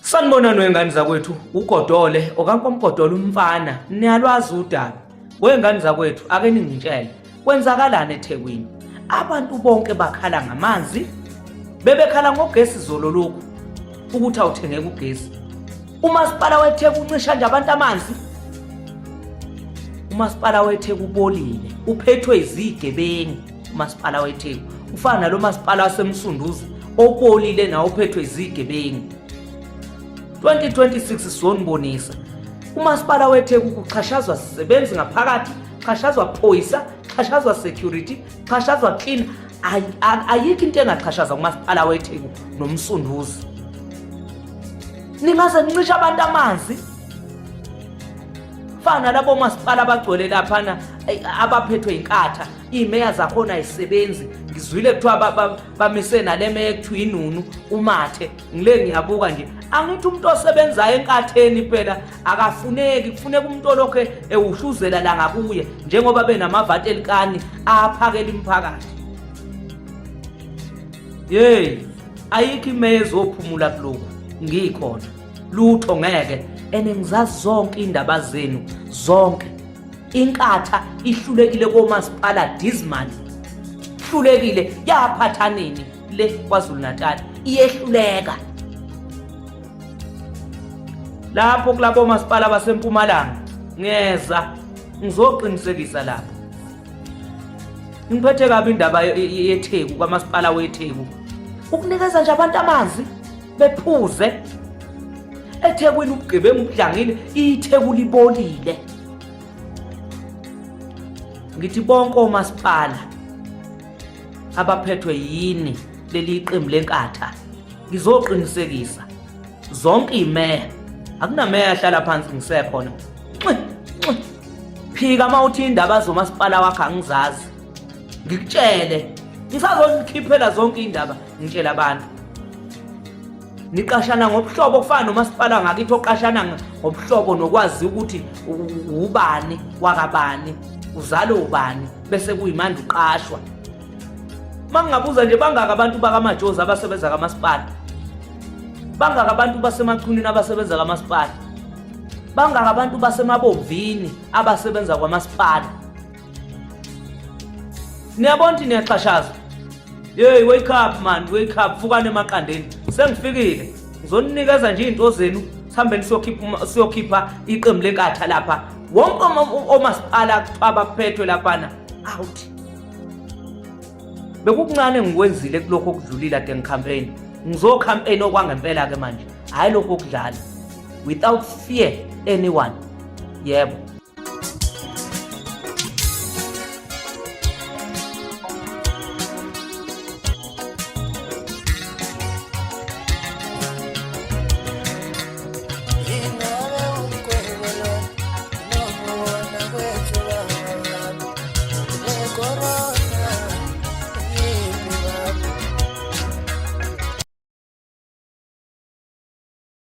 Sanibonani wengane zakwethu, uGodole okankomgodole umfana, niyalwazi udaba. Wengane zakwethu ake ningitshele, kwenzakalani eThekwini? Abantu bonke bakhala ngamanzi, bebekhala ngogesi izolo lokhu ukuthi awuthengeke ugesi. Umasipala weTheku uncisha nje abantu amanzi. Umasipala weTheku ubolile, uphethwe izigebengu. Umasipala weTheku ufana nalo masipala waseMsunduzi obolile nawo uphethwe izigebengu. 2026 sizonibonisa umasipala weTheku kuchashazwa sisebenzi ngaphakathi, chashazwa phoyisa, chashazwa security, chashazwa clean. Ayikho into engachashaza kumasipala weTheku noMsunduzi. Ningaze nincisha abantu amanzi fana labo masipala abagcwele laphana abaphethwe inkatha, imeya zakhona isebenzi. Ngizwile kuthiwa bamise nale meya ekuthiwa inunu uMathe. Ngile ngiyabuka nje, angithi umuntu osebenzayo enkatheni phela akafuneki, kufuneka umuntu olokhe ewuhluzela la ngakuye njengoba benamavati elikani aphakela imphakathi. Ayikho imeya ezophumula kuloko, ngikhona lutho ngeke. Enengizazi zonke indaba zenu zonke. Inkatha ihlulekile komasipala Dismal, ihlulekile yaphathaneni le KwaZulu Natal, iyehluleka lapho kulabo masipala baseMpumalanga. Ngeza ngizoqinisekisa lapho. Ngiphethe kabi indaba yeTheku, kwamasipala weTheku ukunikeza nje abantu amanzi bephuze. eThekwini ubugebengu ubudlangile, iTheku libolile. Ngithi bonke omasipala abaphethwe yini leli iqembu lenkatha ngizoqinisekisa zonke imeya, akunameya ahlala phansi ngisekhona. Phika mawuthi indaba zomasipala wakho angizazi, ngikutshele ngisazokhiphela zonke indaba ngitshela abantu. Niqashana ngobuhlobo kufana nomasipala ngakithi oqashana ngobuhlobo nokwazi ukuthi ubani wakabani, uzalo ubani, bese kuyimanje uqashwa. Mangingabuza nje, bangaka abantu bakamajozi abasebenza kamasipala? Bangaka abantu basemachunini abasebenza kamasipala? Bangaka abantu basemabomvini abasebenza kwamasipala? Niyabona ukuthi niyaxhashazwa? Wake up man, wake up, fukane emaqandeni. Sengifikile, ngizoninikeza nje izinto zenu, sihambeni siyokhipha iqembu lenkatha lapha. Wonke omasipala abaphethwe laphana out. Bekukuncane ngikwenzile kulokho okudlulile ade ngicampaign. Ngizocampaign okwangempela ke manje, hayi lokho okudlala, without fear anyone. Yebo.